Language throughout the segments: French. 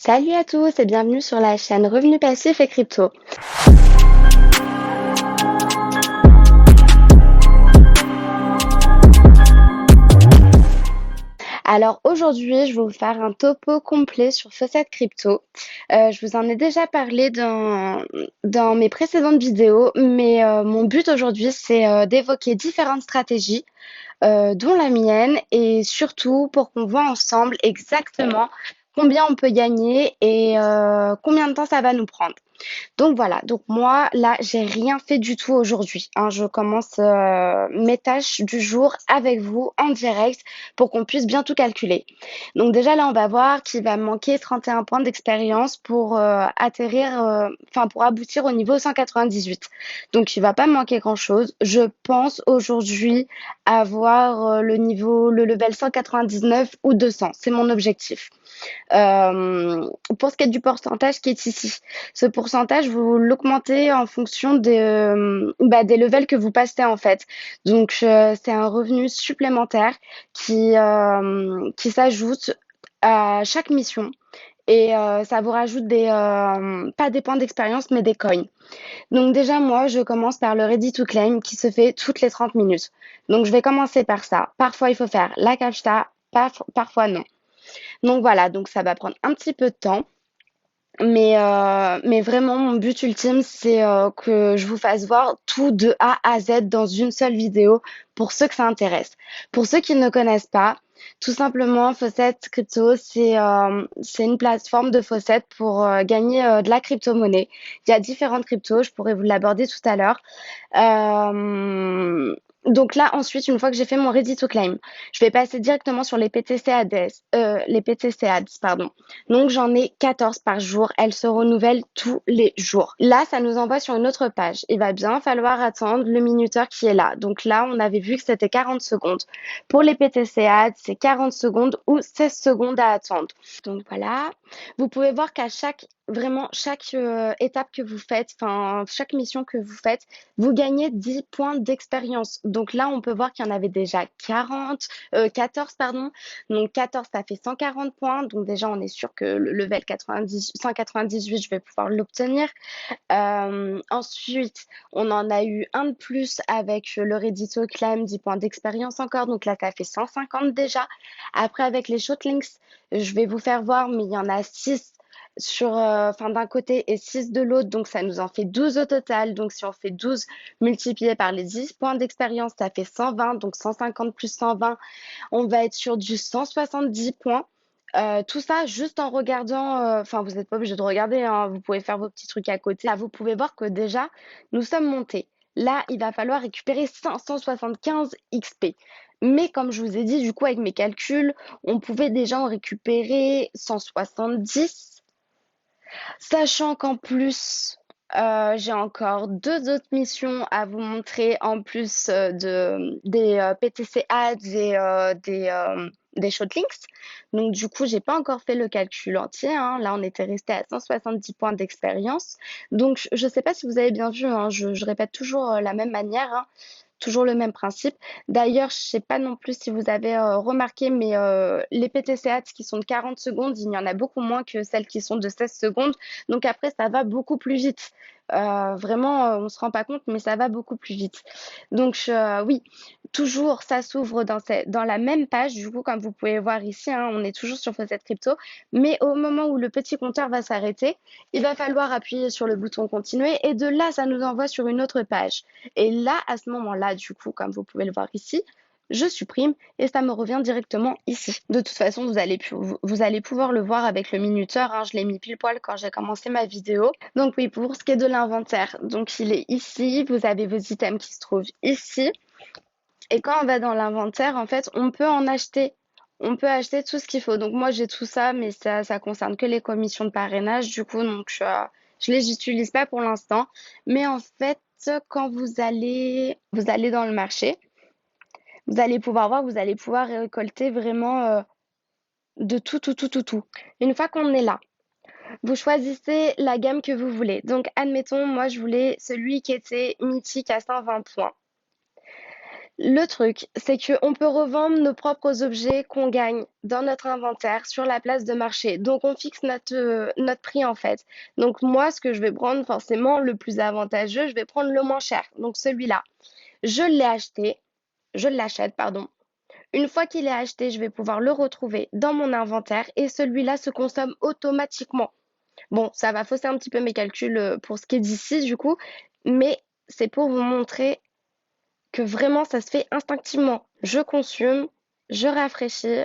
Salut à tous et bienvenue sur la chaîne Revenus Passifs et Crypto. Alors aujourd'hui, je vais vous faire un topo complet sur Faucet Crypto. Je vous en ai déjà parlé dans mes précédentes vidéos, mais mon but aujourd'hui, c'est d'évoquer différentes stratégies, dont la mienne, et surtout pour qu'on voit ensemble exactement combien on peut gagner et combien de temps ça va nous prendre. Donc voilà, donc moi là j'ai rien fait du tout aujourd'hui, hein. Je commence mes tâches du jour avec vous en direct pour qu'on puisse bien tout calculer. Donc déjà là on va voir qu'il va me manquer 31 points d'expérience pour atterrir, enfin pour aboutir au niveau 198. Donc il va pas me manquer grand-chose. Je pense aujourd'hui avoir le level 199 ou 200. C'est mon objectif. Pour ce qui est du pourcentage qui est ici, ce pourcentage, vous l'augmentez en fonction des levels que vous passez en fait. Donc, c'est un revenu supplémentaire qui s'ajoute à chaque mission. Et ça vous rajoute pas des points d'expérience, mais des coins. Donc déjà, moi, je commence par le ready to claim qui se fait toutes les 30 minutes. Donc, je vais commencer par ça. Parfois, il faut faire la captcha, parfois non. Donc voilà, donc ça va prendre un petit peu de temps. Mais vraiment, mon but ultime, c'est que je vous fasse voir tout de A à Z dans une seule vidéo pour ceux que ça intéresse. Pour ceux qui ne connaissent pas, tout simplement, Faucet Crypto, c'est une plateforme de Faucet pour gagner de la crypto-monnaie. Il y a différentes cryptos, je pourrais vous l'aborder tout à l'heure. Euh, donc là, ensuite, une fois que j'ai fait mon ready to claim, je vais passer directement sur les PTC Ads, les PTC Ads, pardon. Donc j'en ai 14 par jour. Elles se renouvellent tous les jours. Là, ça nous envoie sur une autre page. Il va bien falloir attendre le minuteur qui est là. Donc là, on avait vu que c'était 40 secondes. Pour les PTC Ads, c'est 40 secondes ou 16 secondes à attendre. Donc voilà. Vous pouvez voir qu'à chaque étape que vous faites, enfin chaque mission que vous faites, vous gagnez 10 points d'expérience. Donc là, on peut voir qu'il y en avait déjà 14, pardon. Donc 14, ça fait 140 points. Donc déjà, on est sûr que le level 198, je vais pouvoir l'obtenir. Ensuite, on en a eu un de plus avec le Reddito Climb, 10 points d'expérience encore. Donc là, ça fait 150 déjà. Après, avec les shotlinks, je vais vous faire voir, mais il y en a 6 d'un côté et 6 de l'autre, donc ça nous en fait 12 au total. Donc si on fait 12 multiplié par les 10 points d'expérience, ça fait 120, donc 150 plus 120, on va être sur du 170 points. Tout ça juste en regardant, enfin vous n'êtes pas obligé de regarder, hein, vous pouvez faire vos petits trucs à côté. Là, vous pouvez voir que déjà, nous sommes montés. Là, il va falloir récupérer 575 XP. Mais comme je vous ai dit, du coup, avec mes calculs, on pouvait déjà en récupérer 170. Sachant qu'en plus, j'ai encore deux autres missions à vous montrer en plus des PTC Ads et des Shotlinks. Donc du coup, j'ai pas encore fait le calcul entier, hein. Là, on était resté à 170 points d'expérience. Donc je sais pas si vous avez bien vu, hein, je répète toujours la même manière, hein. Toujours le même principe. D'ailleurs, je sais pas non plus si vous avez remarqué, mais les PTC Ads qui sont de 40 secondes, il y en a beaucoup moins que celles qui sont de 16 secondes. Donc après, ça va beaucoup plus vite. Vraiment, on se rend pas compte, mais ça va beaucoup plus vite. Donc oui, toujours, ça s'ouvre dans la même page. Du coup, comme vous pouvez voir ici, hein, on est toujours sur Faucet Crypto. Mais au moment où le petit compteur va s'arrêter, il va falloir appuyer sur le bouton continuer. Et de là, ça nous envoie sur une autre page. Et là, à ce moment-là, du coup, comme vous pouvez le voir ici, je supprime et ça me revient directement ici. De toute façon, vous allez pouvoir le voir avec le minuteur, hein, je l'ai mis pile poil quand j'ai commencé ma vidéo. Donc oui, pour ce qui est de l'inventaire, donc il est ici, vous avez vos items qui se trouvent ici. Et quand on va dans l'inventaire, en fait, on peut en acheter. On peut acheter tout ce qu'il faut. Donc moi, j'ai tout ça, mais ça concerne que les commissions de parrainage, du coup, donc je les utilise pas pour l'instant. Mais en fait, quand vous allez dans le marché, vous allez pouvoir voir, vous allez pouvoir récolter vraiment de tout, tout, tout, tout, tout. Une fois qu'on est là, vous choisissez la gamme que vous voulez. Donc, admettons, moi, je voulais celui qui était mythique à 120 points. Le truc, c'est qu'on peut revendre nos propres objets qu'on gagne dans notre inventaire sur la place de marché. Donc, on fixe notre prix en fait. Donc, moi, ce que je vais prendre forcément le plus avantageux, je vais prendre le moins cher. Donc, celui-là, je l'ai acheté, je l'achète, pardon. Une fois qu'il est acheté, je vais pouvoir le retrouver dans mon inventaire et celui-là se consomme automatiquement. Bon, ça va fausser un petit peu mes calculs pour ce qui est d'ici, du coup, mais c'est pour vous montrer que vraiment ça se fait instinctivement. Je consomme, je rafraîchis.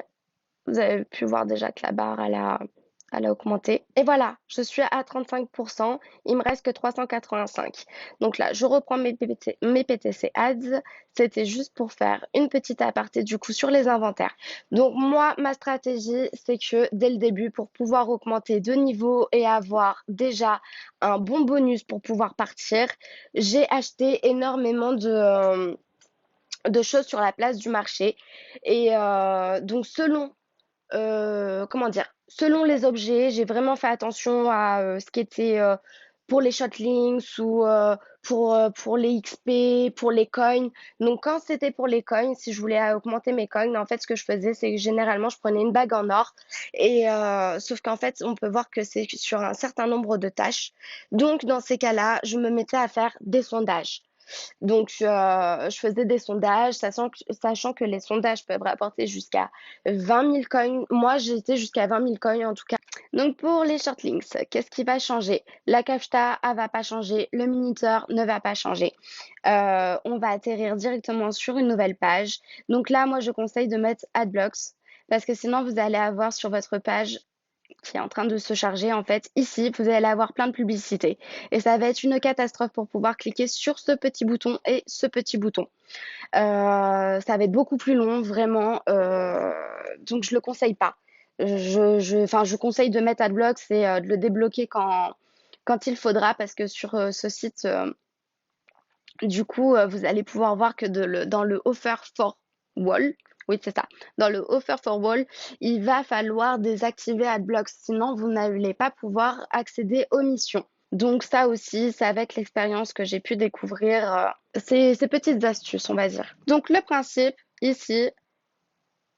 Vous avez pu voir déjà que la barre, elle a augmenté. Et voilà, je suis à 35%. Il me reste que 385. Donc là, je reprends mes PTC Ads. C'était juste pour faire une petite aparté du coup sur les inventaires. Donc moi, ma stratégie, c'est que dès le début, pour pouvoir augmenter de niveau et avoir déjà un bon bonus pour pouvoir partir, j'ai acheté énormément de choses sur la place du marché. Et donc, comment dire, selon les objets, j'ai vraiment fait attention à ce qui était pour les shotlinks ou pour les XP, pour les coins. Donc, quand c'était pour les coins, si je voulais augmenter mes coins, en fait, ce que je faisais, c'est que généralement, je prenais une bague en or. Et sauf qu'en fait, on peut voir que c'est sur un certain nombre de tâches. Donc, dans ces cas-là, je me mettais à faire des sondages. Donc, je faisais des sondages, sachant que les sondages peuvent rapporter jusqu'à 20 000 coins. Moi, j'étais jusqu'à 20 000 coins en tout cas. Donc, pour les shortlinks, qu'est-ce qui va changer? La captcha, elle va pas changer. Le minuteur ne va pas changer. On va atterrir directement sur une nouvelle page. Donc là, moi, je conseille de mettre Adblocks parce que sinon, vous allez avoir sur votre page qui est en train de se charger, en fait, ici, vous allez avoir plein de publicités. Et ça va être une catastrophe pour pouvoir cliquer sur ce petit bouton et ce petit bouton. Ça va être beaucoup plus long, vraiment. Donc, je le conseille pas. Je conseille de mettre Adblocks et de le débloquer quand il faudra, parce que sur ce site, du coup, vous allez pouvoir voir que dans le Offer for Wall, oui, c'est ça. Dans le Offer for Wall, il va falloir désactiver AdBlocks, sinon vous n'allez pas pouvoir accéder aux missions. Donc ça aussi, c'est avec l'expérience que j'ai pu découvrir ces petites astuces, on va dire. Donc le principe ici,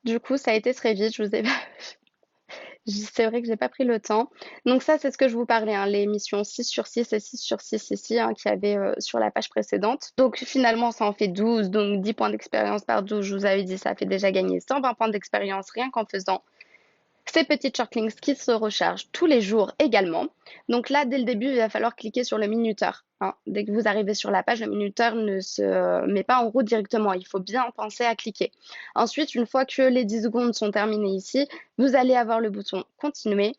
du coup, ça a été très vite. Je vous ai C'est vrai que j'ai pas pris le temps. Donc ça, c'est ce que je vous parlais, hein, les missions 6 sur 6 et 6 sur 6 ici, hein, qu'il y avait sur la page précédente. Donc finalement, ça en fait 12, donc 10 points d'expérience par 12, je vous avais dit, ça fait déjà gagner 120 points d'expérience rien qu'en faisant ces petites shortlinks qui se rechargent tous les jours également. Donc là, dès le début, il va falloir cliquer sur le minuteur, hein. Dès que vous arrivez sur la page, le minuteur ne se met pas en route directement. Il faut bien penser à cliquer. Ensuite, une fois que les 10 secondes sont terminées ici, vous allez avoir le bouton continuer.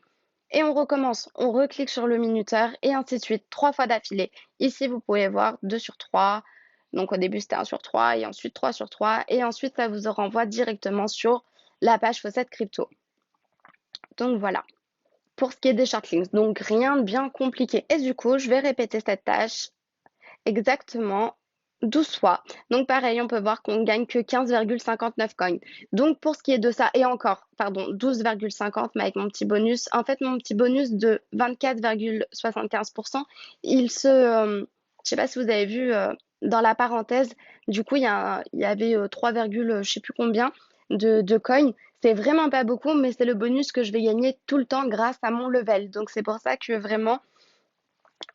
Et on recommence, on reclique sur le minuteur et ainsi de suite, 3 fois d'affilée. Ici, vous pouvez voir 2 sur 3. Donc au début, c'était 1 sur 3 et ensuite 3 sur 3. Et ensuite, ça vous renvoie directement sur la page Faucette Crypto. Donc voilà, pour ce qui est des shortlinks. Donc rien de bien compliqué. Et du coup, je vais répéter cette tâche exactement 12 fois. Donc pareil, on peut voir qu'on gagne que 15,59 coins. Donc pour ce qui est de ça, et encore, pardon, 12,50 mais avec mon petit bonus. En fait, mon petit bonus de 24,75%, je sais pas si vous avez vu dans la parenthèse, du coup, il y avait 3, je sais plus combien de coins. C'est vraiment pas beaucoup, mais c'est le bonus que je vais gagner tout le temps grâce à mon level. Donc c'est pour ça que vraiment,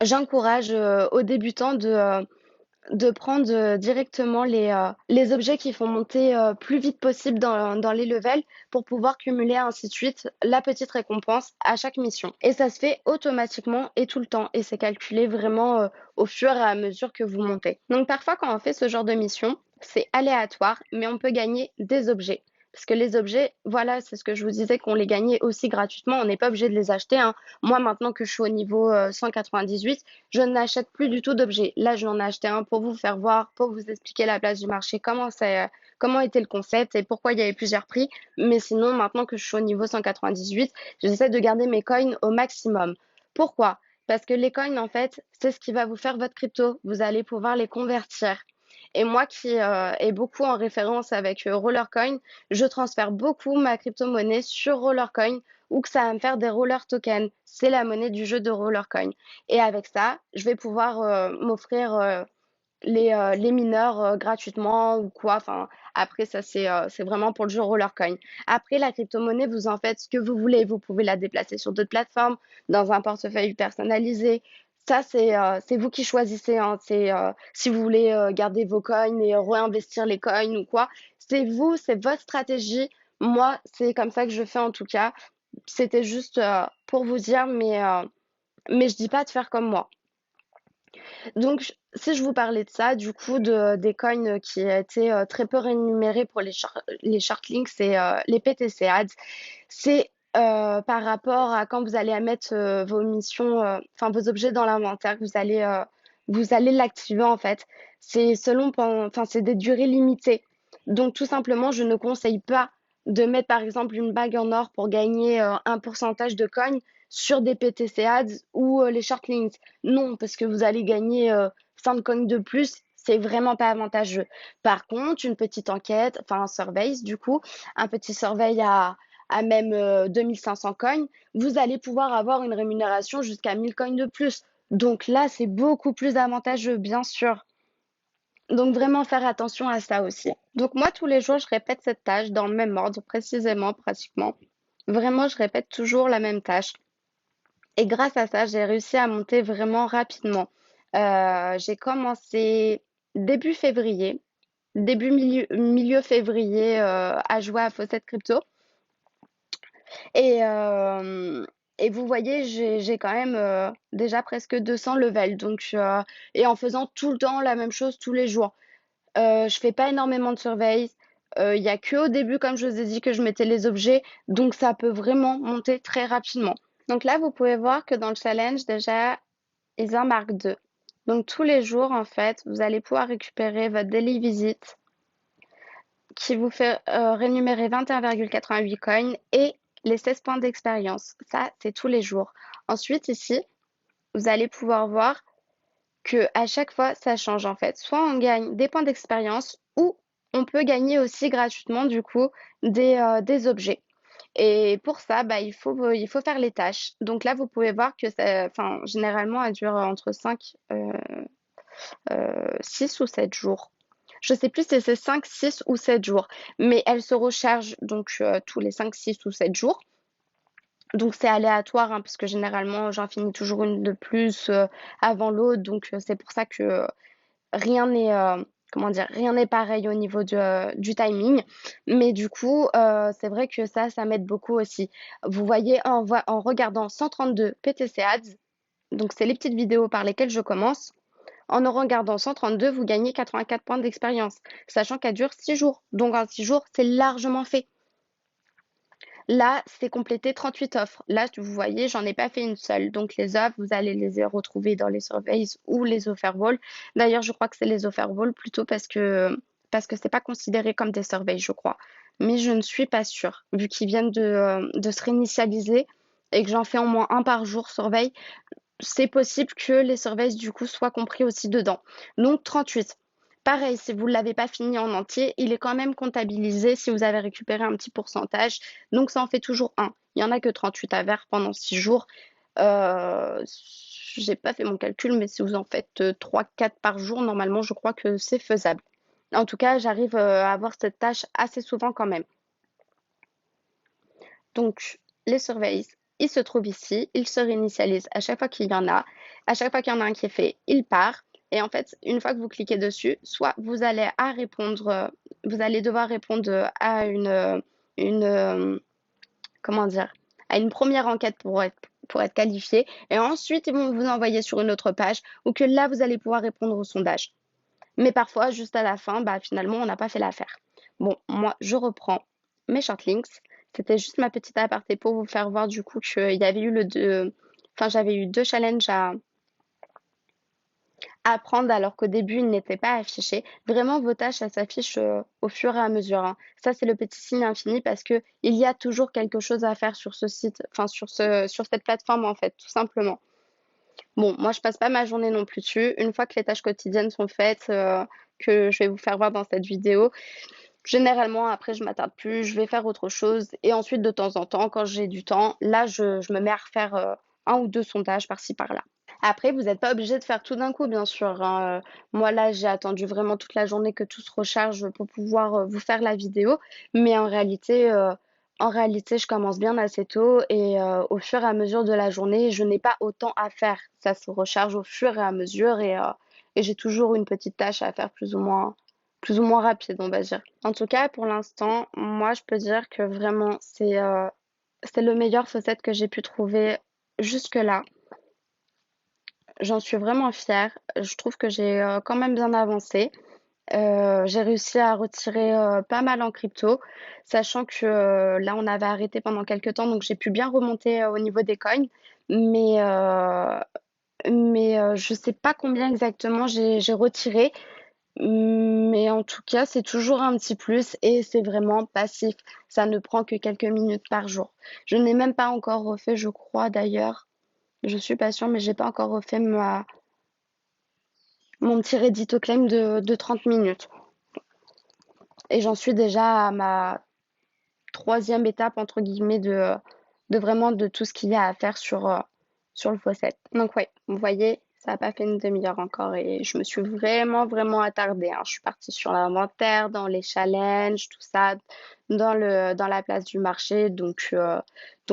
j'encourage aux débutants de prendre directement les objets qui font monter plus vite possible dans les levels pour pouvoir cumuler ainsi de suite la petite récompense à chaque mission. Et ça se fait automatiquement et tout le temps. Et c'est calculé vraiment au fur et à mesure que vous montez. Donc parfois quand on fait ce genre de mission, c'est aléatoire, mais on peut gagner des objets. Parce que les objets, voilà, c'est ce que je vous disais, qu'on les gagnait aussi gratuitement. On n'est pas obligé de les acheter, hein. Moi, maintenant que je suis au niveau 198, je n'achète plus du tout d'objets. Là, j'en ai acheté un pour vous faire voir, pour vous expliquer la place du marché, comment était le concept et pourquoi il y avait plusieurs prix. Mais sinon, maintenant que je suis au niveau 198, j'essaie de garder mes coins au maximum. Pourquoi? Parce que les coins, en fait, c'est ce qui va vous faire votre crypto. Vous allez pouvoir les convertir. Et moi qui est beaucoup en référence avec Rollercoin, je transfère beaucoup ma crypto-monnaie sur Rollercoin ou que ça va me faire des roller tokens. C'est la monnaie du jeu de Rollercoin. Et avec ça, je vais pouvoir m'offrir les mineurs gratuitement ou quoi. Enfin, après, ça, c'est vraiment pour le jeu Rollercoin. Après, la crypto-monnaie, vous en faites ce que vous voulez. Vous pouvez la déplacer sur d'autres plateformes, dans un portefeuille personnalisé. Ça, c'est vous qui choisissez, hein. Si vous voulez garder vos coins et réinvestir les coins ou quoi, c'est vous, c'est votre stratégie. Moi, c'est comme ça que je fais en tout cas. C'était juste pour vous dire, mais je dis pas de faire comme moi. Donc, si je vous parlais de ça, du coup, des coins qui étaient très peu rémunérés pour les shortlinks, c'est les PTC ads. C'est par rapport à quand vous allez mettre vos missions, enfin vos objets dans l'inventaire, que vous allez l'activer en fait. C'est enfin c'est des durées limitées. Donc tout simplement, je ne conseille pas de mettre par exemple une bague en or pour gagner un pourcentage de coins sur des PTC ads ou les shortlinks. Non, parce que vous allez gagner 5 coins de plus. C'est vraiment pas avantageux. Par contre, une petite enquête, enfin un survey du coup, un petit survey à même 2500 coins, vous allez pouvoir avoir une rémunération jusqu'à 1000 coins de plus. Donc là, c'est beaucoup plus avantageux, bien sûr. Donc vraiment faire attention à ça aussi. Donc moi, tous les jours, je répète cette tâche dans le même ordre, précisément, pratiquement. Vraiment, je répète toujours la même tâche. Et grâce à ça, j'ai réussi à monter vraiment rapidement. J'ai commencé début février, milieu février, à jouer à Fawcett Crypto. Et, euh, et vous voyez, j'ai quand même déjà presque 200 levels. Et en faisant tout le temps la même chose tous les jours. Je fais pas énormément de surveille. Il y a que au début, comme je vous ai dit, que je mettais les objets. Donc ça peut vraiment monter très rapidement. Donc là, vous pouvez voir que dans le challenge, déjà, ils en marquent deux. Donc tous les jours, en fait, vous allez pouvoir récupérer votre daily visit qui vous fait rémunérer 21,88 coins et les 16 points d'expérience. Ça, c'est tous les jours. Ensuite, ici, vous allez pouvoir voir que à chaque fois, ça change en fait. Soit on gagne des points d'expérience ou on peut gagner aussi gratuitement du coup des objets. Et pour ça, bah, il faut faire les tâches. Donc là, vous pouvez voir que ça, enfin, généralement, elle dure entre 6 ou 7 jours. Je sais plus si c'est 5, 6 ou 7 jours, mais elle se recharge donc tous les 5, 6 ou 7 jours. Donc c'est aléatoire, hein, parce que généralement j'en finis toujours une de plus avant l'autre, donc c'est pour ça que rien n'est comment dire, rien n'est pareil au niveau du timing. Mais du coup, c'est vrai que ça m'aide beaucoup aussi. Vous voyez en regardant 132 PTC Ads, donc c'est les petites vidéos par lesquelles je commence. En regardant 132, vous gagnez 84 points d'expérience, sachant qu'elle dure 6 jours. Donc en 6 jours, c'est largement fait. Là, c'est complété 38 offres. Là, vous voyez, j'en ai pas fait une seule. Donc les offres, vous allez les retrouver dans les surveys ou les offerwall. D'ailleurs, je crois que c'est les offerwall plutôt parce que c'est pas considéré comme des surveys, je crois. Mais je ne suis pas sûre, vu qu'ils viennent de se réinitialiser et que j'en fais au moins un par jour surveille, c'est possible que les surveys du coup soient compris aussi dedans. Donc 38. Pareil, si vous ne l'avez pas fini en entier, il est quand même comptabilisé si vous avez récupéré un petit pourcentage. Donc ça en fait toujours un. Il n'y en a que 38 à faire pendant 6 jours. Euh, j'ai pas fait mon calcul, mais si vous en faites 3-4 par jour, normalement, je crois que c'est faisable. En tout cas, j'arrive à avoir cette tâche assez souvent quand même. Donc, les surveys, ils se trouvent ici, ils se réinitialisent à chaque fois qu'il y en a. À chaque fois qu'il y en a un qui est fait, il part. Et en fait, une fois que vous cliquez dessus, soit vous allez devoir répondre à une comment dire, à une première enquête pour être qualifié. Et ensuite, ils vont vous envoyer sur une autre page où que là, vous allez pouvoir répondre au sondage. Mais parfois, juste à la fin, bah, finalement, on n'a pas fait l'affaire. Bon, moi, je reprends mes shortlinks. C'était juste ma petite aparté pour vous faire voir du coup qu'il y avait eu enfin, j'avais eu deux challenges à prendre alors qu'au début, ils n'étaient pas affichés. Vraiment, vos tâches, ça s'affiche au fur et à mesure, hein. Ça, c'est le petit signe infini parce que il y a toujours quelque chose à faire sur ce site, enfin, sur cette plateforme, en fait, tout simplement. Bon, moi, je passe pas ma journée non plus dessus. Une fois que les tâches quotidiennes sont faites, que je vais vous faire voir dans cette vidéo, généralement, après, je m'attarde plus, je vais faire autre chose. Et ensuite, de temps en temps, quand j'ai du temps, là, je me mets à refaire un ou deux sondages par-ci, par-là. Après, vous n'êtes pas obligé de faire tout d'un coup, bien sûr, hein. Moi, là, j'ai attendu vraiment toute la journée que tout se recharge pour pouvoir vous faire la vidéo. Mais en réalité, je commence bien assez tôt et au fur et à mesure de la journée, je n'ai pas autant à faire. Ça se recharge au fur et à mesure et j'ai toujours une petite tâche à faire plus ou moins rapide, on va dire. En tout cas, pour l'instant, moi, je peux dire que vraiment, c'est le meilleur faucette que j'ai pu trouver jusque-là. J'en suis vraiment fière. Je trouve que j'ai quand même bien avancé. J'ai réussi à retirer pas mal en crypto, sachant que là, on avait arrêté pendant quelques temps, donc j'ai pu bien remonter au niveau des coins. Mais, euh, mais je sais pas combien exactement j'ai retiré. Mais en tout cas, c'est toujours un petit plus et c'est vraiment passif. Ça ne prend que quelques minutes par jour. Je n'ai même pas encore refait, je crois d'ailleurs. Je suis pas sûre, mais j'ai pas encore refait mon petit Reddit claim de 30 minutes. Et j'en suis déjà à ma troisième étape, entre guillemets, de vraiment de tout ce qu'il y a à faire sur le faucet. Donc, ouais, vous voyez, ça n'a pas fait une demi-heure encore et je me suis vraiment, vraiment attardée, hein. Je suis partie sur l'inventaire, dans les challenges, tout ça, dans la place du marché. Donc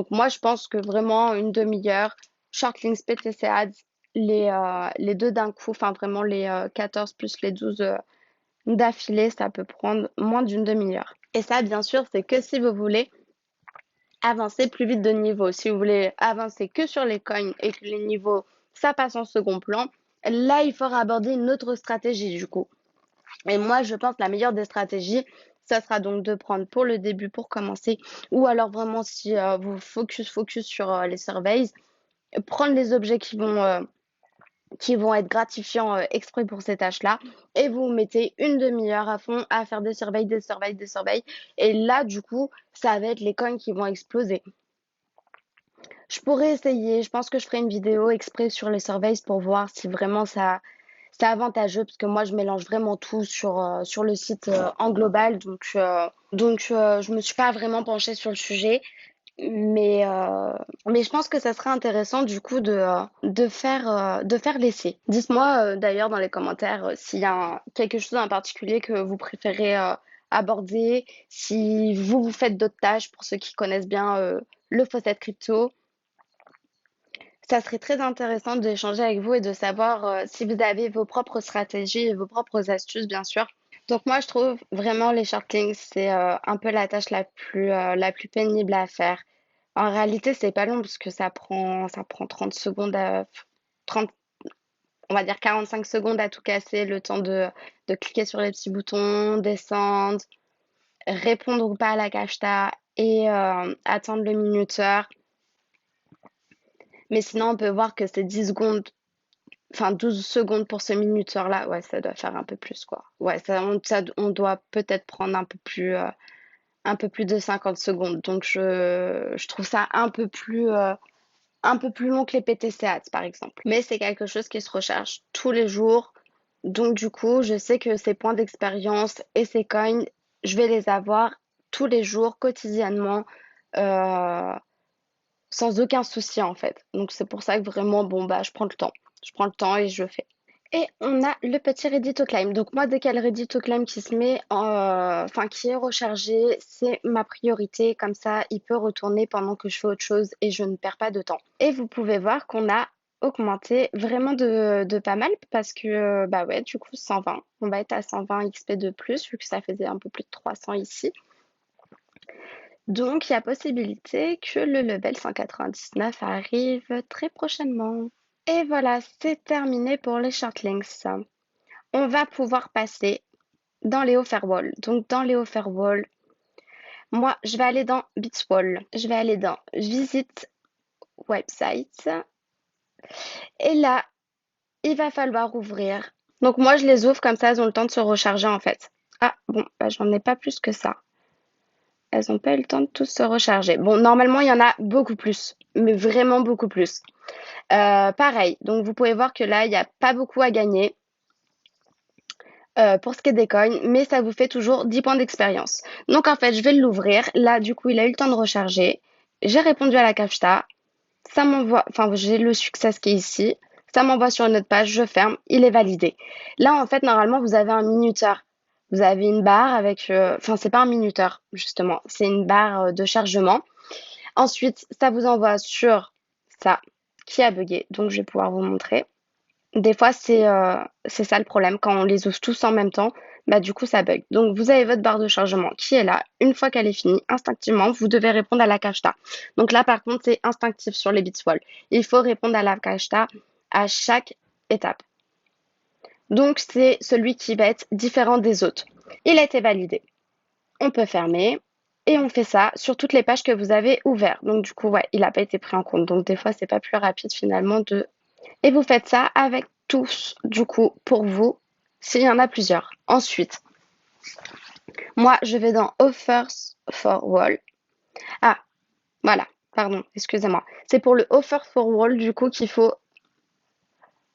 moi, je pense que vraiment une demi-heure, Shortlinks, PTC Ads, les deux d'un coup, enfin vraiment les 14 plus les 12 d'affilée, ça peut prendre moins d'une demi-heure. Et ça, bien sûr, c'est que si vous voulez avancer plus vite de niveau. Si vous voulez avancer que sur les coins et que les niveaux, ça passe en second plan, là, il faudra aborder une autre stratégie du coup. Et moi, je pense que la meilleure des stratégies, ça sera donc de prendre pour le début, pour commencer, ou alors vraiment si vous focus sur les surveys, prendre les objets qui vont être gratifiants exprès pour ces tâches-là. Et vous mettez une demi-heure à fond à faire des surveils, des surveils, des surveils. Et là, du coup, ça va être les coins qui vont exploser. Je pourrais essayer, je pense que je ferai une vidéo exprès sur les surveys pour voir si vraiment c'est avantageux, parce que moi, je mélange vraiment tout sur le site en global. Donc, je me suis pas vraiment penchée sur le sujet. Mais je pense que ça serait intéressant du coup de faire l'essai. Dites-moi d'ailleurs dans les commentaires s'il y a quelque chose en particulier que vous préférez aborder, si vous faites d'autres tâches pour ceux qui connaissent bien le faucet crypto. Ça serait très intéressant d'échanger avec vous et de savoir si vous avez vos propres stratégies et vos propres astuces, bien sûr. Donc moi, je trouve vraiment les shortlinks, c'est un peu la tâche la plus pénible à faire. En réalité, c'est pas long parce que ça prend 30 secondes 30, on va dire 45 secondes à tout casser, le temps de cliquer sur les petits boutons, descendre, répondre ou pas à la cacheta et attendre le minuteur. Mais sinon, on peut voir que c'est 10 secondes, enfin 12 secondes pour ce minuteur-là. Ouais, ça doit faire un peu plus, quoi. Ouais, on doit peut-être prendre un peu plus de 50 secondes. Donc, je trouve ça un peu plus long que les PTC Ads, par exemple. Mais c'est quelque chose qui se recharge tous les jours. Donc, du coup, je sais que ces points d'expérience et ces coins, je vais les avoir tous les jours, quotidiennement, euh, sans aucun souci, en fait. Donc, c'est pour ça que vraiment, bon, bah, je prends le temps. Je prends le temps et je fais. Et on a le petit Ready to Climb. Donc moi, dès qu'il y a le Ready to Climb qui se met, enfin qui est rechargé, c'est ma priorité. Comme ça, il peut retourner pendant que je fais autre chose et je ne perds pas de temps. Et vous pouvez voir qu'on a augmenté vraiment de pas mal parce que, bah ouais, du coup, 120. On va être à 120 XP de plus vu que ça faisait un peu plus de 300 ici. Donc, il y a possibilité que le level 199 arrive très prochainement. Et voilà, c'est terminé pour les shortlinks. On va pouvoir passer dans les offerwall. Donc, dans les offerwall, moi, je vais aller dans Bitswall. Je vais aller dans Visite Website. Et là, il va falloir ouvrir. Donc, moi, je les ouvre comme ça, elles ont le temps de se recharger en fait. Ah, bon, bah, j'en ai pas plus que ça. Elles n'ont pas eu le temps de tous se recharger. Bon, normalement, il y en a beaucoup plus, mais vraiment beaucoup plus. Pareil, donc vous pouvez voir que là, il n'y a pas beaucoup à gagner. Pour ce qui est des coins, mais ça vous fait toujours 10 points d'expérience. Donc en fait, je vais l'ouvrir. Là, du coup, il a eu le temps de recharger. J'ai répondu à la captcha. Ça m'envoie, enfin, j'ai le success qui est ici. ça m'envoie sur une autre page, je ferme, il est validé. Là, en fait, normalement, vous avez un minuteur. Vous avez une barre avec, enfin, c'est pas un minuteur, justement, c'est une barre de chargement. Ensuite, ça vous envoie sur ça qui a bugué, donc je vais pouvoir vous montrer. Des fois, c'est ça le problème. Quand on les ouvre tous en même temps, bah du coup, ça bug. Donc, vous avez votre barre de chargement qui est là. Une fois qu'elle est finie, instinctivement, vous devez répondre à la cacheta. Donc là, par contre, c'est instinctif sur les Beatswall. Il faut répondre à la cacheta à chaque étape. Donc, c'est celui qui va être différent des autres. Il a été validé. On peut fermer. Et on fait ça sur toutes les pages que vous avez ouvertes. Donc, du coup, ouais, il n'a pas été pris en compte. Donc, des fois, c'est pas plus rapide finalement de et vous faites ça avec tous, du coup, pour vous, s'il y en a plusieurs. Ensuite, moi, je vais dans Offers for Wall. Ah, voilà, pardon, excusez-moi. C'est pour le Offer for Wall, du coup, qu'il faut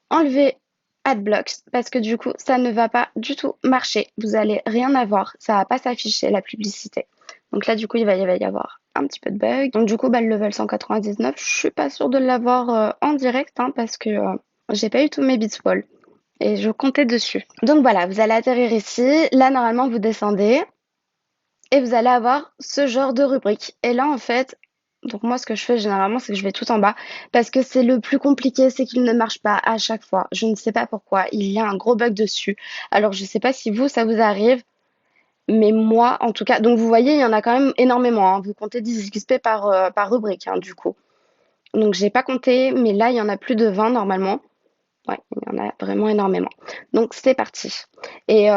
enlever Adblocks parce que du coup, ça ne va pas du tout marcher. Vous allez rien avoir, ça va pas s'afficher la publicité. Donc là, du coup, il va y avoir un petit peu de bug. Donc du coup, bah, le level 199, je suis pas sûre de l'avoir en direct hein, parce que j'ai pas eu tous mes bits wall. Et je comptais dessus. Donc voilà, vous allez atterrir ici. Là, normalement, vous descendez et vous allez avoir ce genre de rubrique. Et là, en fait, donc moi, ce que je fais généralement, c'est que je vais tout en bas parce que c'est le plus compliqué, c'est qu'il ne marche pas à chaque fois. Je ne sais pas pourquoi. Il y a un gros bug dessus. Alors, je ne sais pas si vous, ça vous arrive, mais moi, en tout cas, donc vous voyez, il y en a quand même énormément. Hein. Vous comptez 10 XP par rubrique, hein, du coup. Donc, j'ai pas compté, mais là, il y en a plus de 20 normalement. Ouais, il y en a vraiment énormément. Donc c'est parti. Et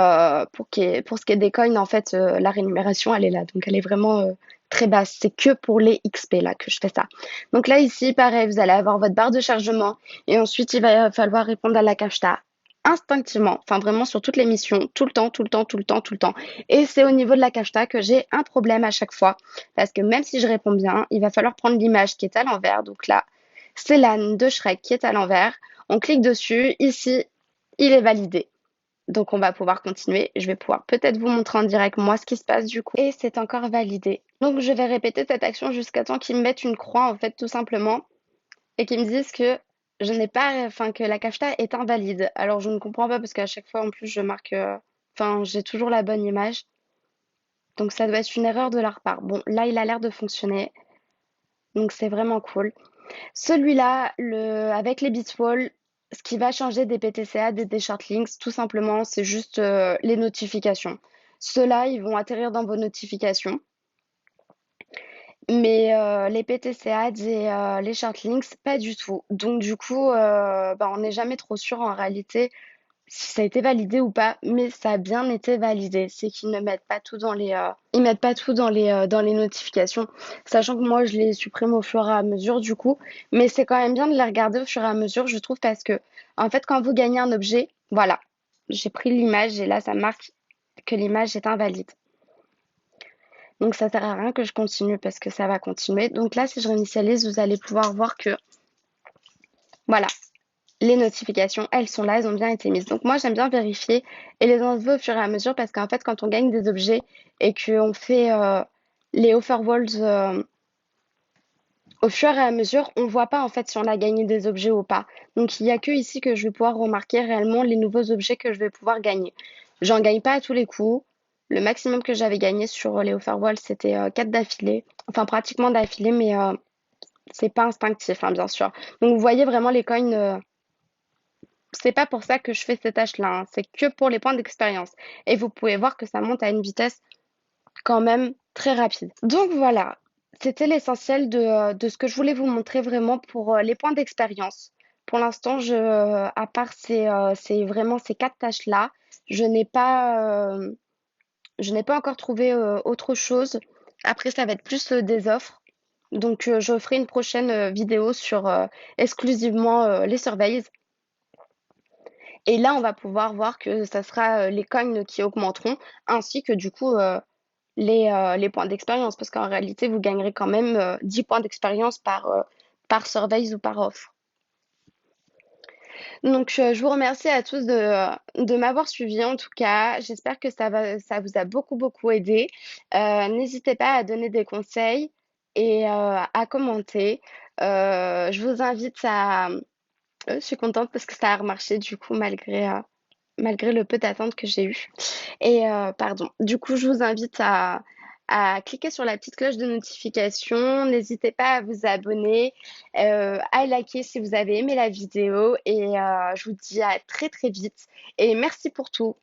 pour ce qui est des coins, en fait, la rémunération, elle est là. Donc elle est vraiment très basse. C'est que pour les XP là que je fais ça. Donc là, ici, pareil, vous allez avoir votre barre de chargement. Et ensuite, il va falloir répondre à la cacheta instinctivement. Enfin, vraiment sur toutes les missions, tout le temps, tout le temps, tout le temps, tout le temps. Et c'est au niveau de la cacheta que j'ai un problème à chaque fois. Parce que même si je réponds bien, il va falloir prendre l'image qui est à l'envers. Donc là, c'est l'âne de Shrek qui est à l'envers. On clique dessus. Ici, il est validé. Donc, on va pouvoir continuer. Je vais pouvoir peut-être vous montrer en direct, moi, ce qui se passe du coup. Et c'est encore validé. Donc, je vais répéter cette action jusqu'à temps qu'ils me mettent une croix, en fait, tout simplement. Et qu'ils me disent que je n'ai pas, enfin, que la cacheta est invalide. Alors, je ne comprends pas parce qu'à chaque fois, en plus, je marque, enfin, j'ai toujours la bonne image. Donc, ça doit être une erreur de leur part. Bon, là, il a l'air de fonctionner. Donc, c'est vraiment cool. Celui-là, avec les Bitwall, ce qui va changer des PTCA, des shortlinks, tout simplement, c'est juste les notifications. Ceux-là, ils vont atterrir dans vos notifications. Mais les PTCA et les shortlinks, pas du tout. Donc du coup, bah, on n'est jamais trop sûr en réalité si ça a été validé ou pas, mais ça a bien été validé. C'est qu'ils ne mettent pas tout ils mettent pas tout dans les notifications, sachant que moi je les supprime au fur et à mesure du coup, mais c'est quand même bien de les regarder au fur et à mesure, je trouve, parce que en fait quand vous gagnez un objet, voilà, j'ai pris l'image et là ça marque que l'image est invalide. Donc ça sert à rien que je continue parce que ça va continuer. Donc là, si je réinitialise, vous allez pouvoir voir que voilà, les notifications, elles sont là, elles ont bien été mises. Donc moi, j'aime bien vérifier et les enlever au fur et à mesure parce qu'en fait, quand on gagne des objets et qu'on fait les offerwalls au fur et à mesure, on voit pas en fait si on a gagné des objets ou pas. Donc il y a que ici que je vais pouvoir remarquer réellement les nouveaux objets que je vais pouvoir gagner. J'en gagne pas à tous les coups. Le maximum que j'avais gagné sur les offerwalls, c'était 4 d'affilée. Enfin, pratiquement d'affilée, mais c'est pas instinctif, hein, bien sûr. Donc vous voyez vraiment les coins. C'est pas pour ça que je fais cette tâche-là, hein. C'est que pour les points d'expérience. Et vous pouvez voir que ça monte à une vitesse quand même très rapide. Donc voilà, c'était l'essentiel de ce que je voulais vous montrer vraiment pour les points d'expérience. Pour l'instant, à part c'est vraiment ces quatre tâches-là, je n'ai pas, je n'ai pas encore trouvé autre chose. Après, ça va être plus des offres. Donc, je ferai une prochaine vidéo sur exclusivement les surveys. Et là, on va pouvoir voir que ça sera les coins qui augmenteront, ainsi que du coup les points d'expérience, parce qu'en réalité, vous gagnerez quand même 10 points d'expérience par surveys ou par offre. Donc, je vous remercie à tous de m'avoir suivi en tout cas. J'espère que ça vous a beaucoup, beaucoup aidé. N'hésitez pas à donner des conseils et à commenter. Je vous invite Je suis contente parce que ça a remarché du coup malgré le peu d'attente que j'ai eu. Et pardon. Du coup, je vous invite à cliquer sur la petite cloche de notification. N'hésitez pas à vous abonner, à liker si vous avez aimé la vidéo. Et je vous dis à très très vite. Et merci pour tout.